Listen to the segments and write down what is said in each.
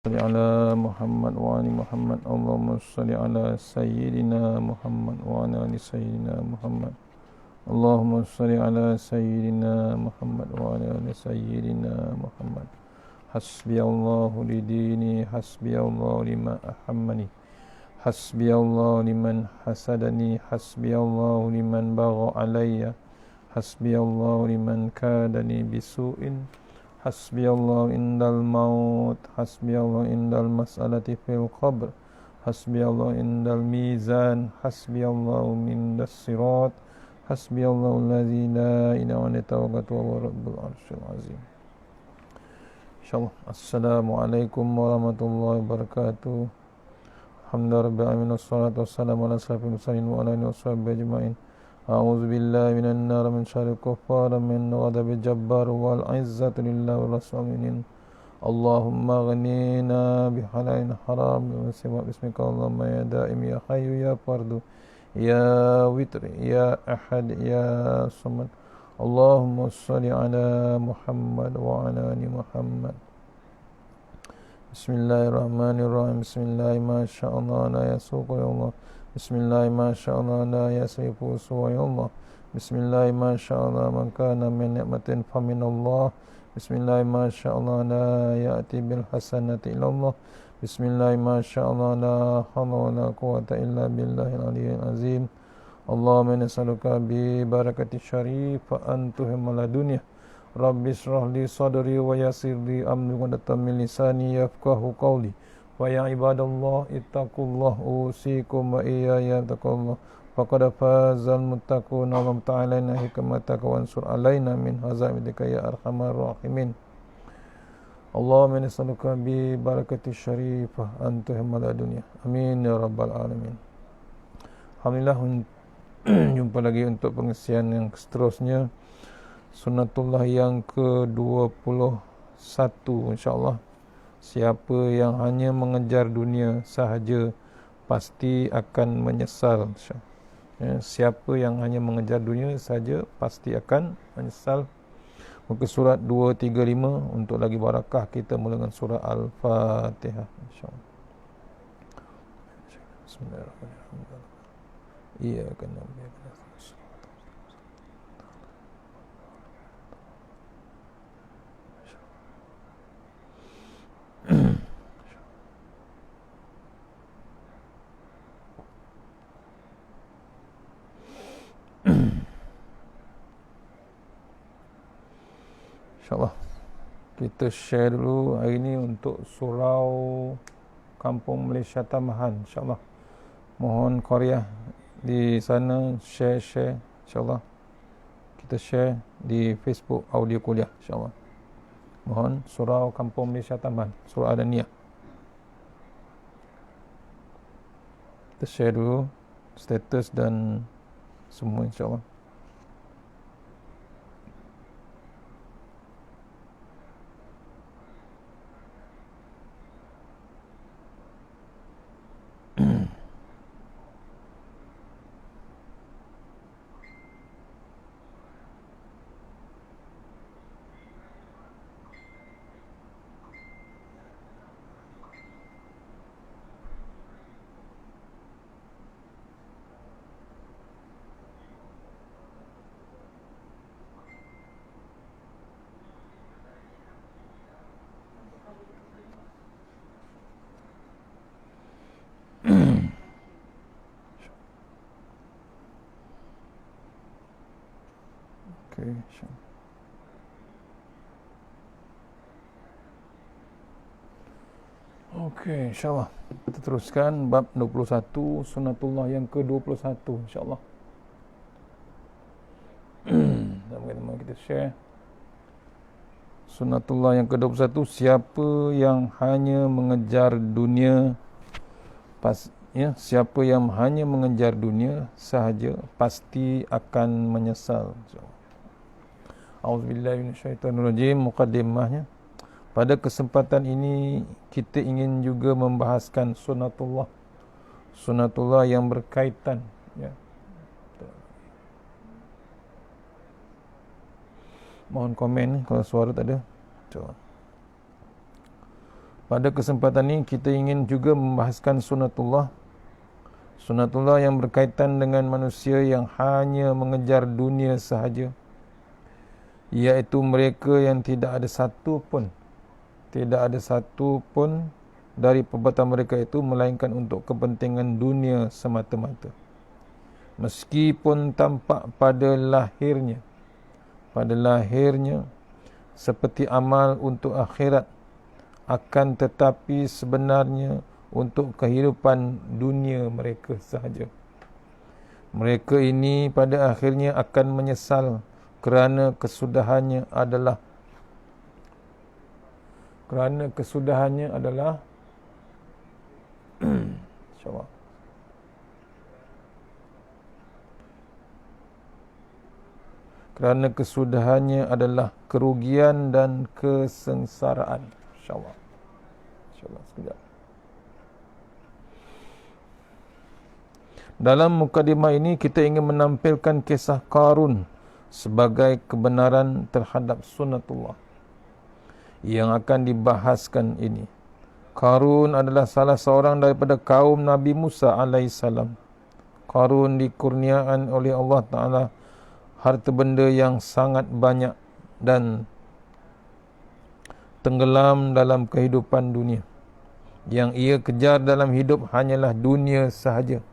صل على محمد وآل محمد اللهم صل على سيدنا محمد وعلى آل سيدنا محمد اللهم صل على سيدنا محمد وعلى آل سيدنا محمد حسبي الله لديني حسبي الله لما أحمني حسبي الله لمن حسدني حسبي الله لمن بغى علي حسبي الله لمن كادني بسوء حسبي الله عند الموت حسبي الله عند المسألة في القبر حسبي الله عند الميزان حسبي الله عند الصراط حسبي الله الذي لا إله إلا هو وهو رب العرش العظيم. InsyaAllah. Assalamualaikum warahmatullahi wabarakatuh. Alhamdulillah rabbil alamin wassalatu wassalamu ala asyrafil mursalin wa ala alihi washabbihi ajma'in. A'udzu billahi minan nar min syarril kuffar min ghadabil jabbar wal 'izzatu lillahi wa rasulih. Allahumma ghnina bihalalin haram wa sima bismika Allahumma ya daim ya hayyu ya fardu ya witr ya ahad ya samad. Allahumma shalli ala Muhammad wa ala ali Muhammad. Bismillahirrahmanirrahim. Bismillah ma sya'allah la yasuqu ya Allah. Bismillah ma sya'allah la yasrifu suwa ya Allah. Bismillah ma sya'allah man kana min ni'matin fa min Allah. Bismillah ma sya'allah la ya'ti bil hasanati illa Allah. Bismillah ma sya'allah la hawla wa la quwwata illa billahil aliyyil azim. Allahumma nas'aluka bi barakati syarif fa antuhum la dunya. Rabbi shrah li sadri wa yassir li amri wa min lisani yafqahu qawli. Wa ya ibadallah ittaqullah usikum wa iyaya taqullah faqad fazal muttaqun wa ta'alaina hikmataka wa ansur alaina min hazaimika ya arhamar rahimin. Allahumma nas'aluka bi barakati syarifah antuhum ala dunya. Amin ya rabbal alamin. Alhamdulillah, jumpa lagi untuk pengisian yang seterusnya, Sunnatullah yang ke-21 insyaAllah. Siapa yang hanya mengejar dunia sahaja pasti akan menyesal. Ya, siapa yang hanya mengejar dunia sahaja pasti akan menyesal. Muka surat 235. Untuk lagi barakah kita mula dengan surah Al-Fatihah insyaAllah. Bismillahirrahmanirrahim. Iyyaka na'budu wa iyyaka nasta'in. InsyaAllah kita share dulu hari ini untuk surau Kampung Malaysia Tambahan. InsyaAllah mohon Korea di sana share InsyaAllah kita share di Facebook audio kuliah InsyaAllah. Mohon surau Kampung Malaysia Tambahan, surau Adaniyah. Kita share dulu status dan semua insyaAllah. Okay, insyaAllah. Okey, insyaAllah kita teruskan bab 21, Sunnatullah yang ke-21 insyaAllah. Bagaimana kita share Sunnatullah yang ke-21. Siapa yang hanya mengejar dunia siapa yang hanya mengejar dunia sahaja pasti akan menyesal. A'udzubillahi minasyaitonirrajim. Muqaddimahnya, pada kesempatan ini kita ingin juga membahaskan Sunnatullah yang berkaitan, ya. Mohon komen kalau suara tak ada. Coba. Pada kesempatan ini kita ingin juga membahaskan sunatullah. Sunatullah yang berkaitan dengan manusia yang hanya mengejar dunia sahaja, iaitu mereka yang tidak ada satu pun dari perbuatan mereka itu melainkan untuk kepentingan dunia semata-mata. Meskipun tampak pada lahirnya seperti amal untuk akhirat, akan tetapi sebenarnya untuk kehidupan dunia mereka sahaja. Mereka ini pada akhirnya akan menyesal kerana kesudahannya adalah InsyaAllah. Kerana kesudahannya adalah kerugian dan kesengsaraan. InsyaAllah sekejap. Dalam mukadimah ini kita ingin menampilkan kisah Qarun sebagai kebenaran terhadap sunatullah yang akan dibahaskan ini. Qarun adalah salah seorang daripada kaum Nabi Musa alaihissalam. Qarun dikurniakan oleh Allah Ta'ala harta benda yang sangat banyak dan tenggelam dalam kehidupan dunia. Yang ia kejar dalam hidup hanyalah dunia sahaja.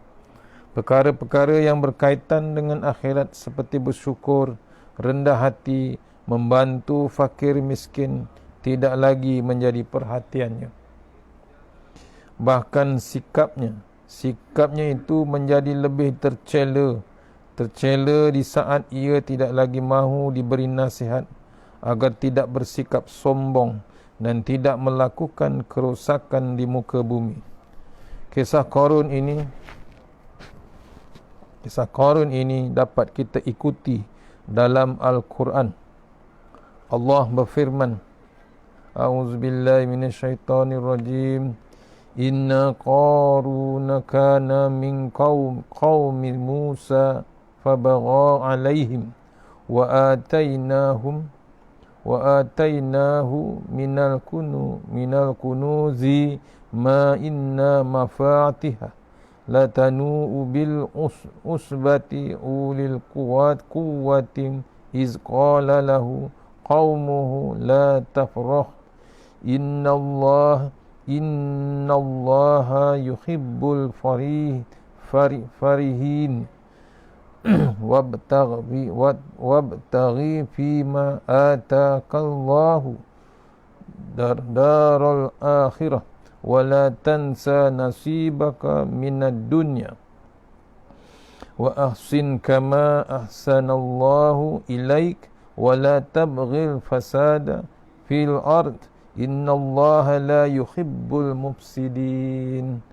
Perkara-perkara yang berkaitan dengan akhirat seperti bersyukur, rendah hati, membantu fakir miskin tidak lagi menjadi perhatiannya. Bahkan sikapnya itu menjadi lebih tercela di saat ia tidak lagi mahu diberi nasihat agar tidak bersikap sombong dan tidak melakukan kerosakan di muka bumi. Kisah Qarun ini dapat kita ikuti dalam Al-Quran. Allah berfirman, A'udzubillahi minasyaitonirrajim. Inna Qaruna kana min qaumi Musa fabagha alaihim wa atainahu minal kunuzi ma inna mafatiha latanu bil usbati ulil quwwatin iz qala lahu qaumuhu la tafrah innallaha yuhibbul farihin wabtaghi fima atakallahu daral akhirah wala tansa nasibaka minad dunya wa ahsin kama ahsanallahu ilaik wala tabghil fasada fil ard innallaha la yuhibbul mufsidin.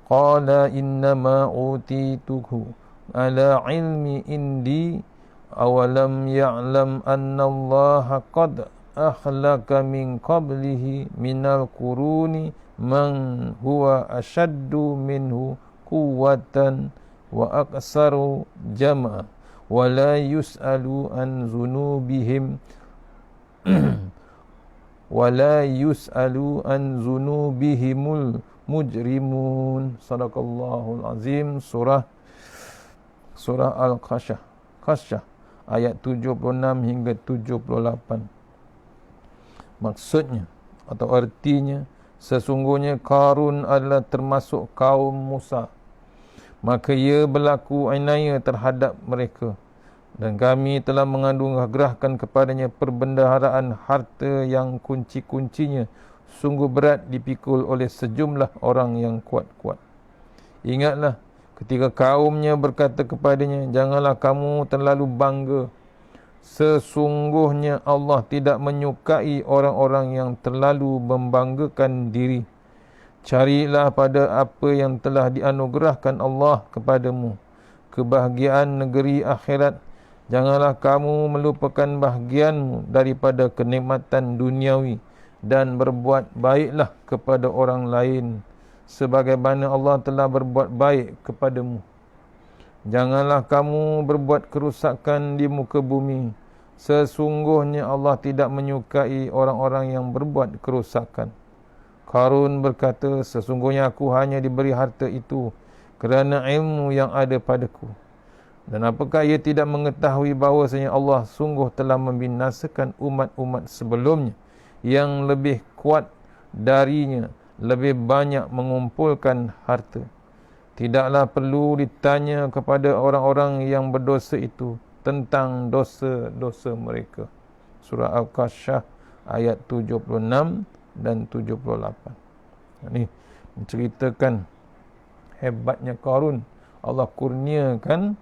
Qala innama utituhu ala ilmi indi awalam ya'lam anna allaha qad akhlaka min qablihi minal quruni man huwa ashaddu minhu quwwatan wa aksaru jama'a wa la yus'alu an zunubihim zunubihimul mujrimun. Sadaqallahul azim. Surah Al-Qasyah ayat 76 hingga 78. Maksudnya atau artinya, sesungguhnya Qarun adalah termasuk kaum Musa, maka ia berlaku inaya terhadap mereka, dan kami telah menganugerahkan kepadanya perbendaharaan harta yang kunci-kuncinya sungguh berat dipikul oleh sejumlah orang yang kuat-kuat. Ingatlah ketika kaumnya berkata kepadanya, janganlah kamu terlalu bangga. Sesungguhnya Allah tidak menyukai orang-orang yang terlalu membanggakan diri. Carilah pada apa yang telah dianugerahkan Allah kepadamu, kebahagiaan negeri akhirat. Janganlah kamu melupakan bahagianmu daripada kenikmatan duniawi, dan berbuat baiklah kepada orang lain sebagaimana Allah telah berbuat baik kepadamu. Janganlah kamu berbuat kerusakan di muka bumi. Sesungguhnya Allah tidak menyukai orang-orang yang berbuat kerusakan. Qarun berkata, sesungguhnya aku hanya diberi harta itu kerana ilmu yang ada padaku. Dan apakah ia tidak mengetahui bahawasanya Allah sungguh telah membinasakan umat-umat sebelumnya yang lebih kuat darinya, lebih banyak mengumpulkan harta. Tidaklah perlu ditanya kepada orang-orang yang berdosa itu tentang dosa-dosa mereka. Surah Al-Kahf ayat 76 dan 78. Ini menceritakan hebatnya Qarun. Allah kurniakan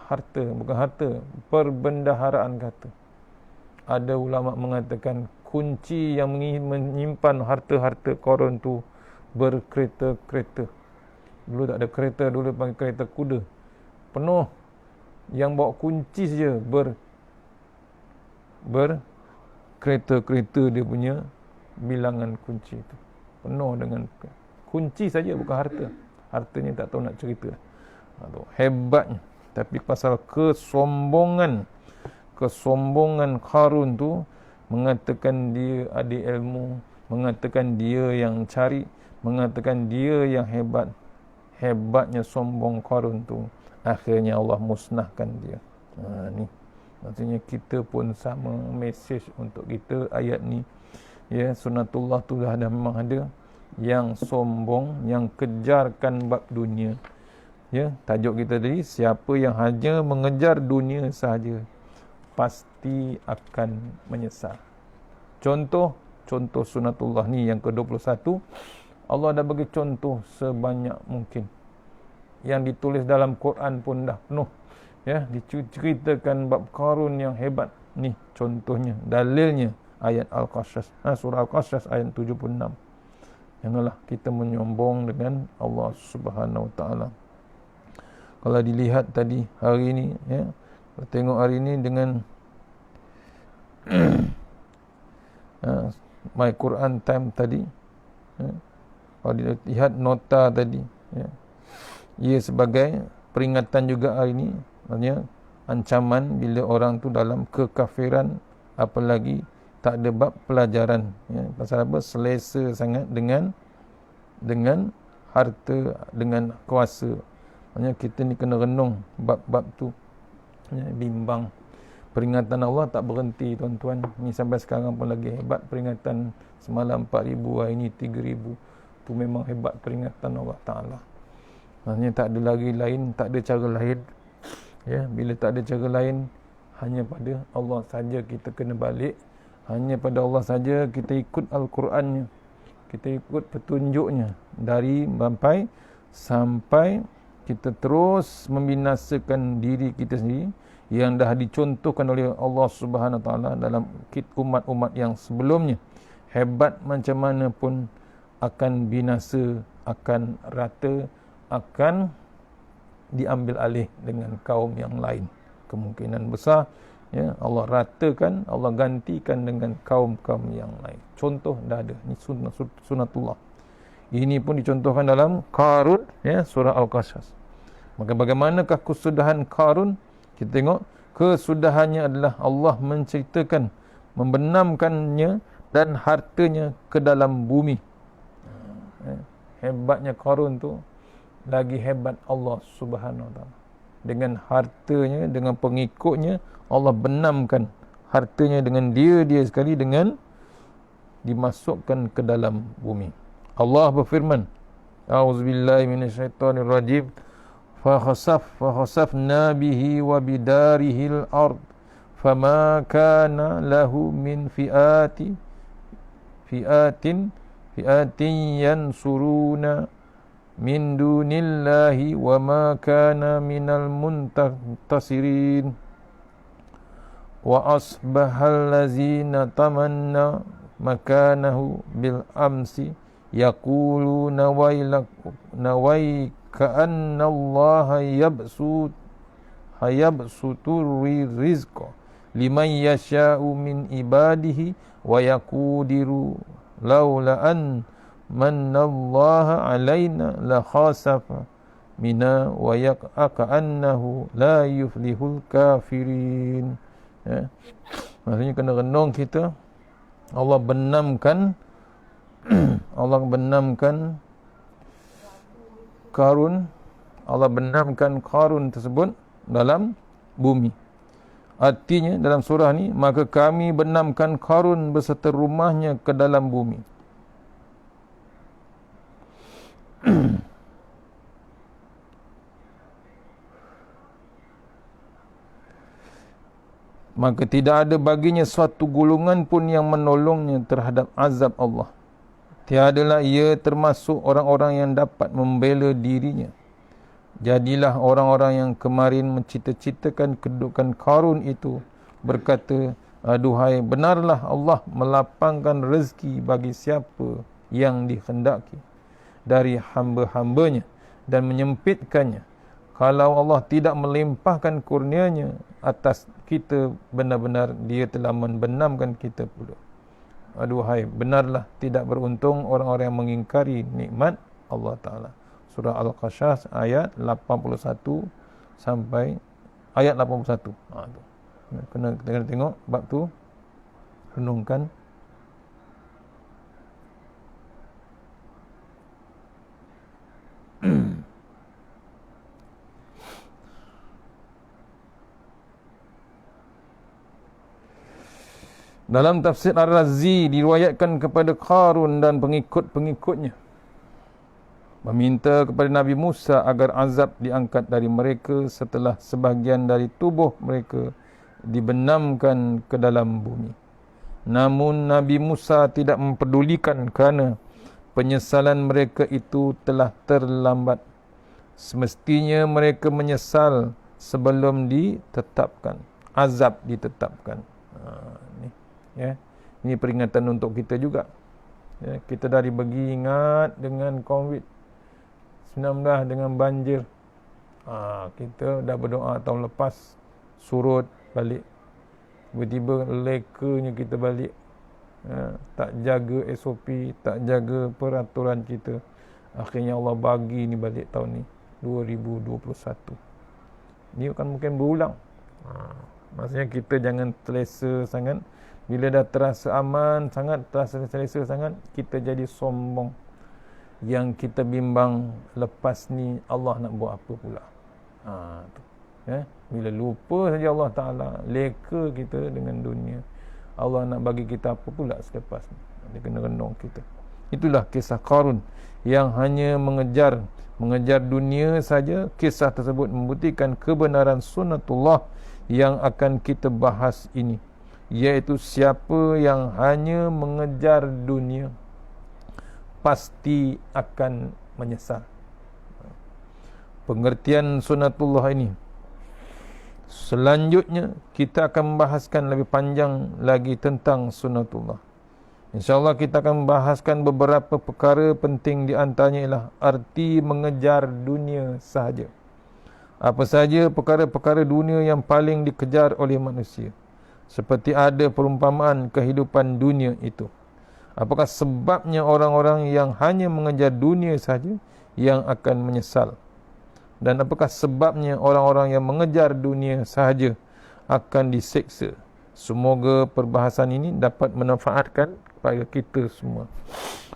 harta, bukan harta, perbendaharaan kata. Ada ulama mengatakan kunci yang menyimpan harta-harta Qarun tu berkereta-kereta. Dulu tak ada kereta, dulu panggil kereta kuda. Penuh, yang bawa kunci saja kereta-kereta dia punya bilangan kunci itu. Penuh dengan kunci saja, bukan harta. Hartanya tak tahu nak cerita. Hebatnya. Tapi pasal kesombongan Qarun tu, mengatakan dia ada ilmu, mengatakan dia yang cari, mengatakan dia yang hebat. Hebatnya sombong Qarun tu, akhirnya Allah musnahkan dia. Ni maksudnya kita pun sama mesej untuk kita ayat ni. Ya, sunatullah tu dah memang ada. Yang sombong, yang kejarkan bab dunia. Ya, tajuk kita tadi, siapa yang hanya mengejar dunia sahaja pasti akan menyesal. Contoh sunatullah ni yang ke-21, Allah dah bagi contoh sebanyak mungkin. Yang ditulis dalam Quran pun dah penuh. Ya, diceritakan bab Qarun yang hebat. Ni contohnya, dalilnya ayat Al-Qasas, surah Al-Qasas ayat 76. Janganlah kita menyombong dengan Allah Subhanahu Wa Taala. Kalau dilihat tadi hari ini, ya, tengok hari ini dengan My Quran Time tadi, ya, kalau dilihat nota tadi, ya, ia sebagai peringatan juga hari ini. Maksudnya ancaman bila orang tu dalam kekafiran, apalagi tak ada bab pelajaran, ya. Pasal apa? Selesa sangat dengan harta, dengan kuasa. Maksudnya kita ni kena renung bab-bab tu, ya, bimbang. Peringatan Allah tak berhenti, tuan-tuan. Ni sampai sekarang pun lagi hebat peringatan. Semalam 4,000, hari ni 3,000. Tu memang hebat peringatan Allah Ta'ala. Maksudnya tak ada lagi lain, tak ada cara lain. Ya, bila tak ada cara lain, hanya pada Allah saja kita kena balik. Hanya pada Allah saja kita ikut Al-Qurannya, kita ikut petunjuknya dari sampai kita terus membinasakan diri kita sendiri yang dah dicontohkan oleh Allah Subhanahu Taala dalam umat-umat yang sebelumnya. Hebat macam mana pun akan binasa, akan rata, akan diambil alih dengan kaum yang lain. Kemungkinan besar, ya, Allah ratakan, Allah gantikan dengan kaum-kaum yang lain. Contoh dah ada. Ini sunatullah. Ini pun dicontohkan dalam Qarun, ya, surah Al-Qasas. Maka bagaimanakah kesudahan Qarun? Kita tengok kesudahannya adalah Allah menceritakan, membenamkannya dan hartanya ke dalam bumi. Hebatnya Qarun tu, lagi hebat Allah Subhanahu Wa Taala. Dengan hartanya, dengan pengikutnya, Allah benamkan hartanya dengan dia sekali, dengan dimasukkan ke dalam bumi. Allah berfirman, A'udzubillahi minasyaitonirrajim. فَخَسَفْنَا بِهِ وَبِدَارِهِ الْأَرْضِ فَمَا كَانَ لَهُ مِنْ فِئَاتٍ يَنْصُرُونَ مِنْ دُونِ اللَّهِ وَمَا كَانَ مِنَ الْمُنْتَصِرِينَ وَأَصْبَحَ الَّذِينَ تَمَنَّوْا مَكَانَهُ بِالْأَمْسِ يَقُولُونَ وَيْكَأَنَّ اللَّهَ يَبْسُطُ الرِّزْقَ لِمَنْ يَشَاءُ مِنْ عِبَادِهِ وَيَقْدِرُ لَوْلَا أَنْ مَنَّ اللَّهَ عَلَيْنَا لَخَسَفَ بِنَا وَيَكْأَنَّهُ لَا يُفْلِحُ الْكَافِرِينَ. Ya. Maksudnya kena renung kita. Allah benamkan Allah benamkan Qarun, Allah benamkan Qarun tersebut dalam bumi. Artinya dalam surah ni, maka kami benamkan Qarun beserta rumahnya ke dalam bumi. Maka tidak ada baginya suatu golongan pun yang menolongnya terhadap azab Allah. Tiadalah ia termasuk orang-orang yang dapat membela dirinya. Jadilah orang-orang yang kemarin mencita-citakan kedudukan Qarun itu berkata, aduhai, benarlah Allah melapangkan rezeki bagi siapa yang dikehendaki dari hamba-hambanya dan menyempitkannya. Kalau Allah tidak melimpahkan kurnianya atas kita, benar-benar dia telah membenamkan kita pula. Aduhai, benarlah tidak beruntung orang-orang yang mengingkari nikmat Allah Ta'ala. Surah Al-Qasas ayat 81 sampai ayat 81. Tu. Kena tengok bab tu, renungkan. Dalam tafsir Ar-Razi diriwayatkan kepada Qarun dan pengikut-pengikutnya meminta kepada Nabi Musa agar azab diangkat dari mereka setelah sebahagian dari tubuh mereka dibenamkan ke dalam bumi. Namun Nabi Musa tidak mempedulikan kerana penyesalan mereka itu telah terlambat. Semestinya mereka menyesal sebelum ditetapkan, azab ditetapkan. Ini peringatan untuk kita juga. Kita dari bagi ingat dengan COVID-19, dengan banjir. Kita dah berdoa tahun lepas, surut balik. Tiba-tiba lekanya kita balik. Tak jaga SOP, tak jaga peraturan kita. Akhirnya Allah bagi ni balik tahun ni, 2021. Ni kan mungkin berulang. Maksudnya kita jangan terlesa sangat. Bila dah terasa aman sangat, terasa selesa sangat, kita jadi sombong. Yang kita bimbang, lepas ni Allah nak buat apa pula. Bila lupa saja Allah Ta'ala, leka kita dengan dunia, Allah nak bagi kita apa pula selepas ni. Dia kena renung kita. Itulah kisah Qarun yang hanya mengejar dunia saja. Kisah tersebut membuktikan kebenaran sunnatullah yang akan kita bahas ini, iaitu siapa yang hanya mengejar dunia pasti akan menyesal. Pengertian sunnatullah ini, selanjutnya kita akan membahaskan lebih panjang lagi tentang sunnatullah. InsyaAllah kita akan membahaskan beberapa perkara penting, di antaranya ialah arti mengejar dunia sahaja. Apa sahaja perkara-perkara dunia yang paling dikejar oleh manusia? Seperti ada perumpamaan kehidupan dunia itu. Apakah sebabnya orang-orang yang hanya mengejar dunia sahaja yang akan menyesal? Dan apakah sebabnya orang-orang yang mengejar dunia sahaja akan diseksa? Semoga perbahasan ini dapat memanfaatkan kepada kita semua.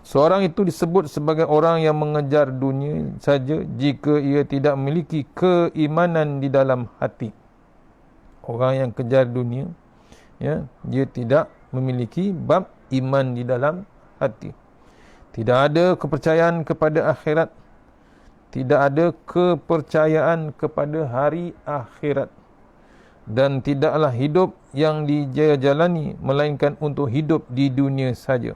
Seorang itu disebut sebagai orang yang mengejar dunia saja jika ia tidak memiliki keimanan di dalam hati. Orang yang kejar dunia, dia tidak memiliki bab iman di dalam hati. Tidak ada kepercayaan kepada akhirat. Tidak ada kepercayaan kepada hari akhirat. Dan tidaklah hidup yang dijalani melainkan untuk hidup di dunia saja.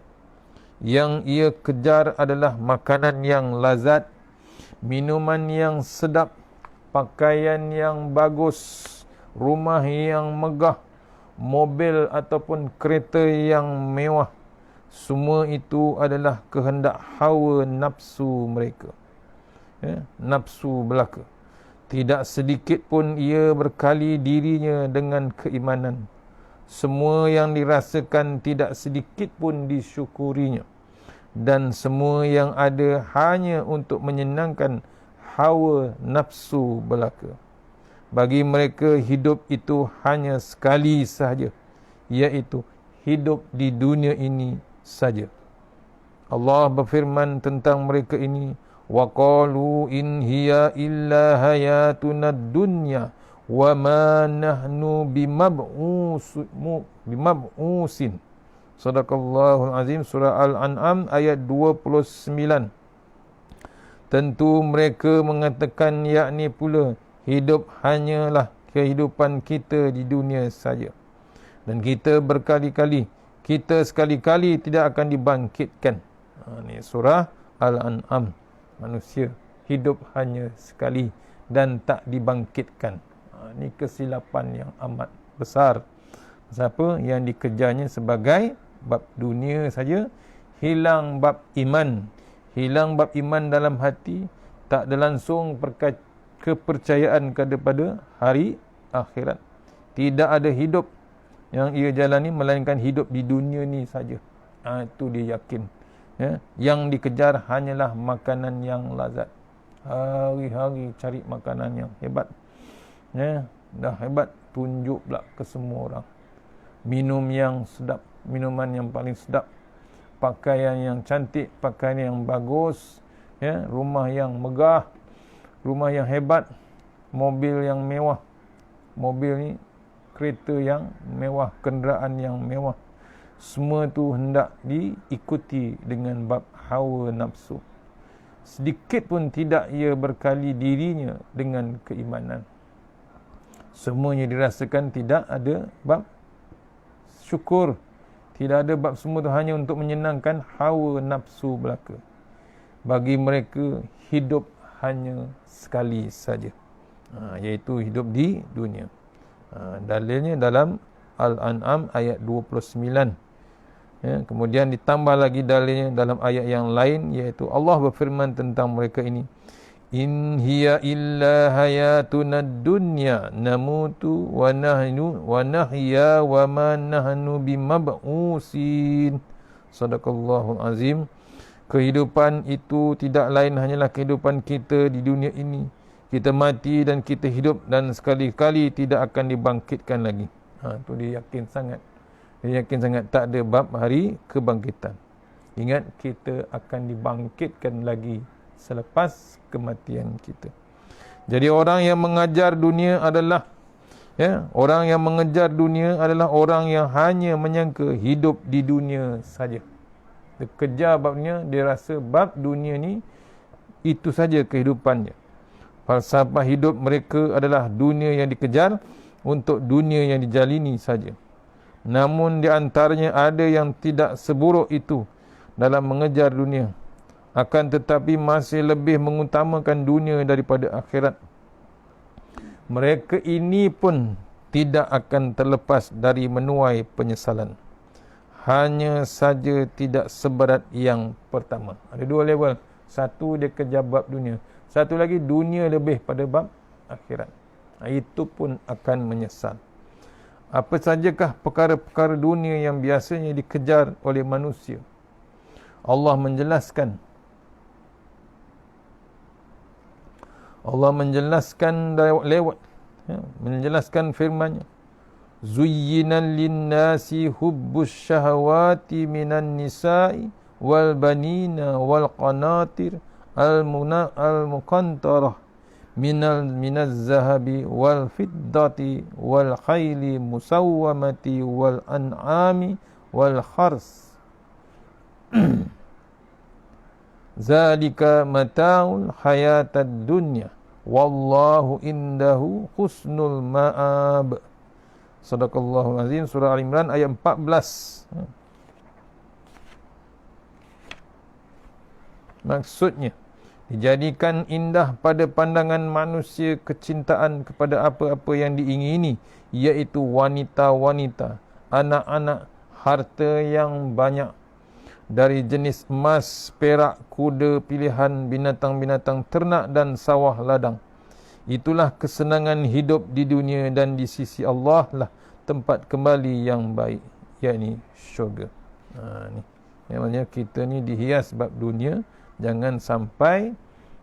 Yang ia kejar adalah makanan yang lazat, minuman yang sedap, pakaian yang bagus, rumah yang megah, mobil ataupun kereta yang mewah. Semua itu adalah kehendak hawa nafsu mereka, nafsu belaka. Tidak sedikit pun ia berkali dirinya dengan keimanan. Semua yang dirasakan tidak sedikit pun disyukurinya. Dan semua yang ada hanya untuk menyenangkan hawa nafsu belaka. Bagi mereka hidup itu hanya sekali sahaja, iaitu hidup di dunia ini saja. Allah berfirman tentang mereka ini, wa qalu in hiya illa hayatunad dunya wa ma nahnu bimab'usin. Sadaqallahul azim. Surah Al-An'am ayat 29. Tentu mereka mengatakan, yakni pula hidup hanyalah kehidupan kita di dunia saja, dan kita sekali-kali tidak akan dibangkitkan. Ini surah Al-An'am. Manusia hidup hanya sekali dan tak dibangkitkan. Ini kesilapan yang amat besar. Siapa yang dikejarnya sebagai bab dunia saja, hilang bab iman. Hilang bab iman dalam hati, tak ada langsung kepercayaan kepada hari akhirat. Tidak ada hidup yang ia jalani melainkan hidup di dunia ni saja. Itu dia yakin. Ya, yang dikejar hanyalah makanan yang lazat. Hari-hari cari makanan yang hebat. Ya, dah hebat, tunjuk pula ke semua orang. Minum yang sedap, minuman yang paling sedap, pakaian yang cantik, pakaian yang bagus, ya, rumah yang megah, rumah yang hebat, mobil yang mewah. Mobil ni kereta yang mewah, kenderaan yang mewah. Semua tu hendak diikuti dengan bab hawa nafsu. Sedikit pun tidak ia berkali dirinya dengan keimanan. Semuanya dirasakan, tidak ada bab syukur. Tidak ada bab, semua tu hanya untuk menyenangkan hawa nafsu belaka. Bagi mereka hidup hanya sekali saja, iaitu hidup di dunia. Dalilnya dalam Al-An'am ayat 29. Ya, kemudian ditambah lagi dalilnya dalam ayat yang lain, iaitu Allah berfirman tentang mereka ini, in hiya illa hayatunad dunya namutu wa nahya wa ma nahnu bimab'usin. Sadaqallahul azim. Kehidupan itu tidak lain hanyalah kehidupan kita di dunia ini. Kita mati dan kita hidup, dan sekali-kali tidak akan dibangkitkan lagi. Itu dia yakin sangat. Dia yakin sangat, tak ada bab hari kebangkitan. Ingat, kita akan dibangkitkan lagi selepas kematian kita. Jadi orang yang mengajar dunia adalah orang yang mengejar dunia adalah orang yang hanya menyangka hidup di dunia saja. Dia kejar babnya, dia rasa bab dunia ni itu saja kehidupannya. Falsafah hidup mereka adalah dunia yang dikejar untuk dunia yang dijalini saja. Namun di antaranya ada yang tidak seburuk itu dalam mengejar dunia, akan tetapi masih lebih mengutamakan dunia daripada akhirat. Mereka ini pun tidak akan terlepas dari menuai penyesalan. Hanya saja tidak seberat yang pertama. Ada dua level. Satu, dia kejar bab dunia. Satu lagi, dunia lebih pada bab akhirat. Itu pun akan menyesal. Apa sajakah perkara-perkara dunia yang biasanya dikejar oleh manusia? Allah menjelaskan menjelaskan firman-Nya. Zuyyinal linnasi hubbus syahawati minan nisa'i wal banina wal qanatir al-muqantarah minaz zahabi wal fiddati wal khayli musawwamati wal an'ami wal khars. Zalika mata'ul hayatad dunya wallahu indahu husnul ma'ab. Sadaqallahul azim. Surah Al-Imran ayat 14. Maksudnya, dijadikan indah pada pandangan manusia kecintaan kepada apa-apa yang diingini, iaitu wanita-wanita, anak-anak, harta yang banyak, dari jenis emas, perak, kuda pilihan, binatang-binatang ternak dan sawah ladang. Itulah kesenangan hidup di dunia, dan di sisi Allah lah tempat kembali yang baik, yakni syurga. Ni namanya kita ni dihias bab dunia. Jangan sampai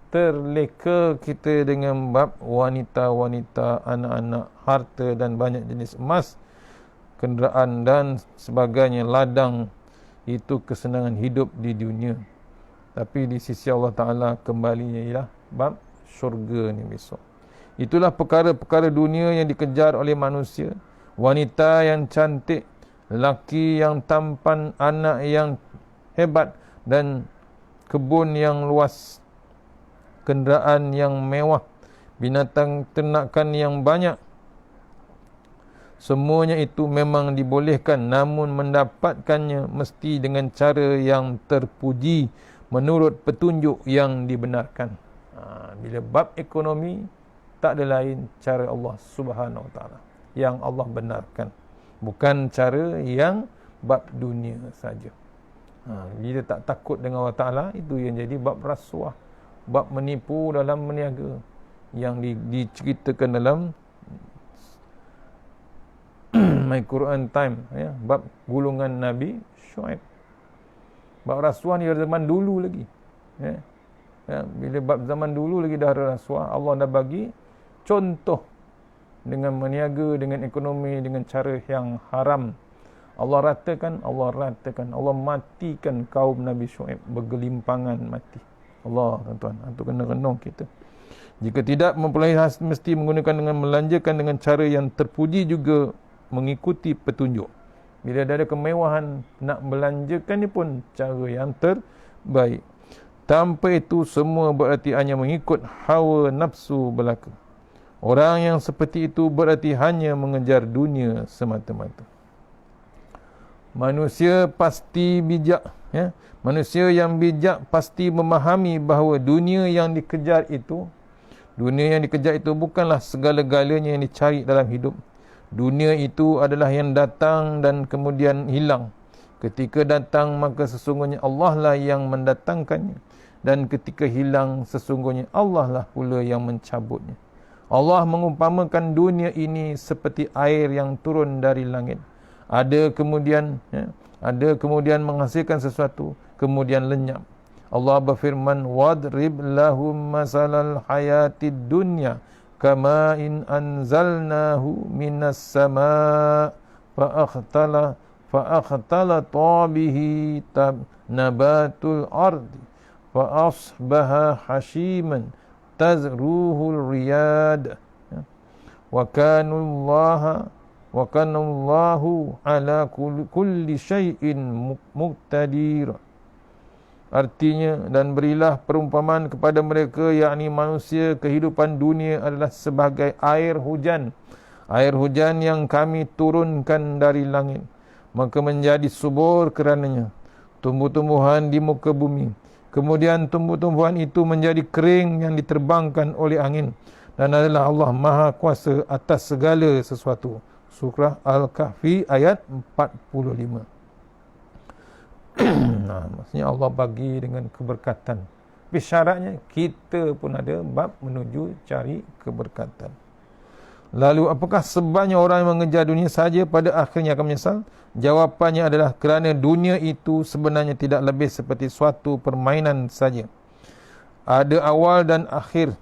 terleka kita dengan bab wanita-wanita, anak-anak, harta dan banyak jenis emas, kenderaan dan sebagainya, ladang, itu kesenangan hidup di dunia. Tapi di sisi Allah Ta'ala kembalinya ialah bab syurga ni besok. Itulah perkara-perkara dunia yang dikejar oleh manusia. Wanita yang cantik, lelaki yang tampan, anak yang hebat, dan kebun yang luas, kenderaan yang mewah, binatang ternakan yang banyak. Semuanya itu memang dibolehkan, namun mendapatkannya mesti dengan cara yang terpuji menurut petunjuk yang dibenarkan. Bila bab ekonomi, tak ada lain cara Allah Subhanahu Wa Taala yang Allah benarkan, bukan cara yang bab dunia saja. Bila tak takut dengan Allah Ta'ala, itu yang jadi bab rasuah, bab menipu dalam meniaga, yang diceritakan dalam My Quran Time, ya, bab gulungan Nabi Syuaib. Bab rasuah ni dari zaman dulu lagi, ya. Bila bab zaman dulu lagi dah ada rasuah, Allah dah bagi contoh dengan meniaga, dengan ekonomi, dengan cara yang haram. Allah ratakan, Allah matikan kaum Nabi Syuaib, bergelimpangan mati. Allah, tuan-tuan, itu kena renung kita. Jika tidak mempunyai mesti menggunakan dengan melanjakan dengan cara yang terpuji, juga mengikuti petunjuk. Bila ada kemewahan nak belanjakan ni pun cara yang terbaik. Tanpa itu semua berarti hanya mengikut hawa nafsu belaka. Orang yang seperti itu berarti hanya mengejar dunia semata-mata. Manusia pasti bijak, ya. Manusia yang bijak pasti memahami bahawa dunia yang dikejar itu bukanlah segala-galanya yang dicari dalam hidup. Dunia itu adalah yang datang dan kemudian hilang. Ketika datang, maka sesungguhnya Allah lah yang mendatangkannya, dan ketika hilang, sesungguhnya Allah lah pula yang mencabutnya. Allah mengumpamakan dunia ini seperti air yang turun dari langit. Ada kemudian menghasilkan sesuatu, kemudian lenyap. Allah berfirman, wadrib lahum masalal hayatid dunya kama in anzalnahu minas sama' fa'akhtalata bihi nabatul ardi fa'asbaha hashiman tazruhul riyad wa kanallahu ala kulli syai'in muqtadir. Artinya, dan berilah perumpamaan kepada mereka, yakni manusia, kehidupan dunia adalah sebagai air hujan yang kami turunkan dari langit, maka menjadi subur kerananya tumbuh-tumbuhan di muka bumi. Kemudian tumbuh-tumbuhan itu menjadi kering yang diterbangkan oleh angin, dan adalah Allah Maha Kuasa atas segala sesuatu. Surah Al-Kahfi ayat 45. Maksudnya Allah bagi dengan keberkatan. Tapi syaratnya kita pun ada bab menuju cari keberkatan. Lalu apakah sebabnya orang yang mengejar dunia saja pada akhirnya akan menyesal? Jawapannya adalah kerana dunia itu sebenarnya tidak lebih seperti suatu permainan saja. Ada awal dan akhir,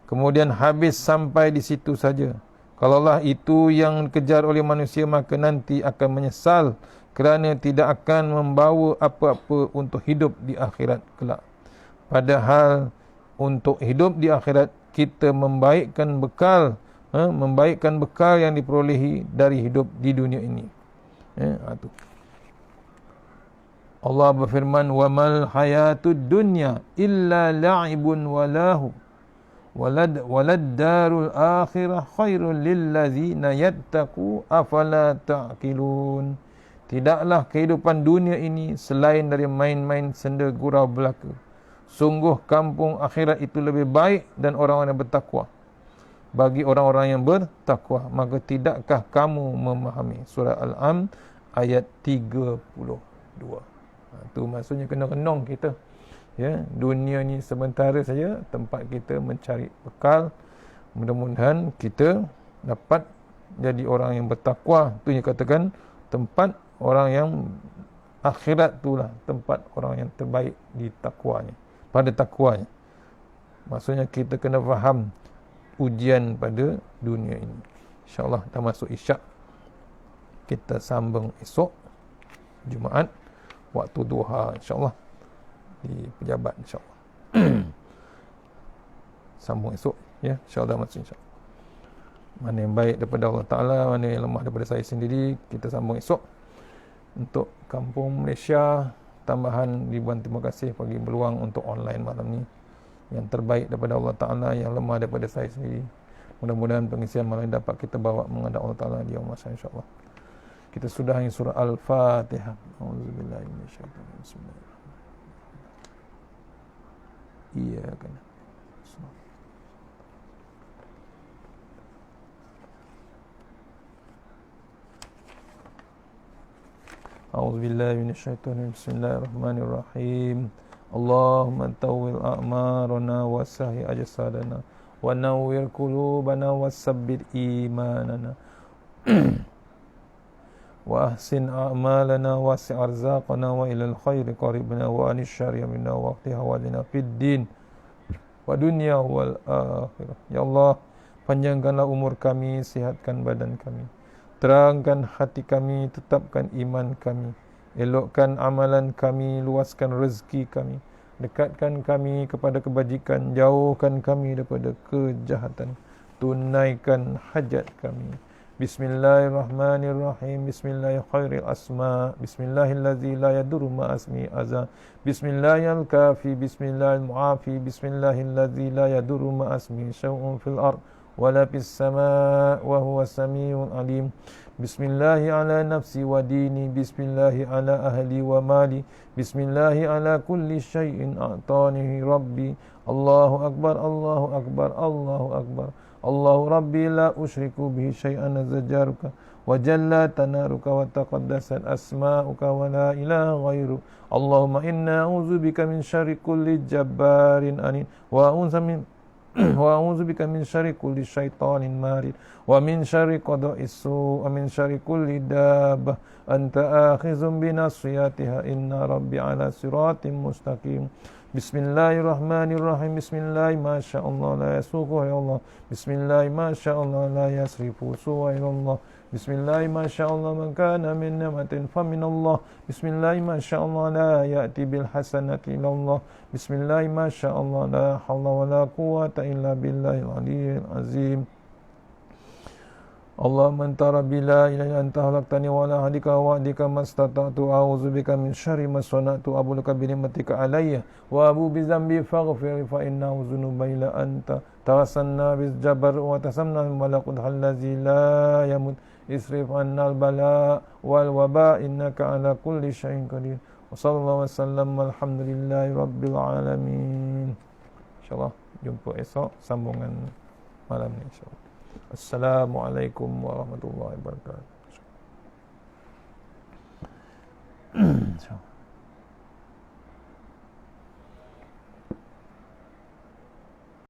kemudian habis sampai di situ saja. Kalaulah itu yang dikejar oleh manusia, maka nanti akan menyesal kerana tidak akan membawa apa-apa untuk hidup di akhirat kelak. Padahal untuk hidup di akhirat, kita membaikkan bekal yang diperolehi dari hidup di dunia ini. Allah berfirman, wa mal hayatud dunya illa la'ibun walahu walad darul akhirah khairul lillazina yattaqu afala ta'qilun. Tidaklah kehidupan dunia ini selain dari main-main senda gurau belaka. Sungguh kampung akhirat itu lebih baik dan orang-orang yang bertakwa. Bagi orang-orang yang bertakwa, maka tidakkah kamu memahami? Surah Al-Am ayat 32. Itu maksudnya kena renung kita. Ya, dunia ni sementara saja tempat kita mencari bekal. Mudah-mudahan kita dapat jadi orang yang bertakwa. Itu yang katakan tempat orang yang akhirat, itulah tempat orang yang terbaik di takwanya, pada takwanya. Maksudnya kita kena faham ujian pada dunia ini. InsyaAllah dah masuk isyak. Kita sambung esok Jumaat. waktu duha insya-Allah di pejabat insya-Allah. Sambung esok ya, insya-Allah masih insya-Allah. Mana yang baik daripada Allah Taala, mana yang lemah daripada saya sendiri, kita sambung esok. Untuk Kampung Malaysia, tambahan ribuan terima kasih bagi peluang untuk online malam ni. Yang terbaik daripada Allah Ta'ala, yang lemah daripada saya sendiri. Mudah-mudahan pengisian malam ini dapat kita bawa menghadap Allah Ta'ala di yaumul mahsyar insya-Allah. Kita sudahi surah Al-Fatihah. Auzubillahi minasyaitanir rajim. Bismillahirrahmanirrahim. Iya kan. A'udzubillahi minasyaitonir rajim. Bismillahirrahmanirrahim. Allahumma tawwil a'marana wa sahhi ajsadana wa nawwir qulubana wa sabbit imanana wa ahsin a'malana wa wasi' arzaqana wa ilal khairi qaribna wa anish syarri minna wa qti hawalina fid din wa dunya wal akhirah. Ya Allah, panjangkanlah umur kami, sihatkan badan kami, terangkan hati kami, tetapkan iman kami, elokkan amalan kami, luaskan rezeki kami, dekatkan kami kepada kebajikan, jauhkan kami daripada kejahatan, tunaikan hajat kami. Bismillahirrahmanirrahim. Bismillahirrahmanirrahim. Asma. Bismillahillazi la yadurru ma asmi azza. Bismillahil kafi. Bismillahil muafi. Bismillahillazi la yadurru ma asmi syai'un fil ard wala fis sama' wa huwa samiul alim. Bismillahi ala nafsi wa dini. Bismillahi ala ahli wa mali. Bismillahi ala kulli syai'in a'tanihi rabbi. Allahu akbar, Allahu akbar, Allahu akbar. Allahu rabbi la usyriku bihi syai'an zajaruka wa jalla tanaruka wa taqaddasat asma'uka wa la ilaha ghairu. Allahumma inna a'udzubika min syarri kulli jabbarin anin wa a'udzubika min syarri kulli syaitanin marid wa min syarri qada'is su' wa min syarri kulli dabbah anta akhizun bi nasiyatiha inna rabbi ala siratim mustaqim. Bismillahirrahmanirrahim. Bismillahi masyaallah la yasuqu ya Allah. Bismillahi masyaallah la yasrifu suwa ya Allah. Bismillahi masyaallah man kana min ni'matin fa min Allah. Bismillahi masyaallah la ya'ti bil hasanati illa Allah. Bismillahi masyaallah la haula wala quwwata illa billahil aliyyil azim. Allahumma anta rabbi la ilaha illa anta khalaqtani wa la hadika wa adika mastata'tu a'udzubika min syarri ma sana'tu abuluka bi ni'matika alayya wa abu bi dzambi faghfir fa innahu dzunuba illa anta tawassalna biz jabar wa tasamna malakut allazi la yamut isrif anna al bala wal waba innaka ala kulli syai'in qadir. Wa sallallahu wasallam alhamdulillahi rabbil alamin. Insyaallah jumpa esok sambungan malam ni insyaallah. Assalamualaikum warahmatullahi wabarakatuh.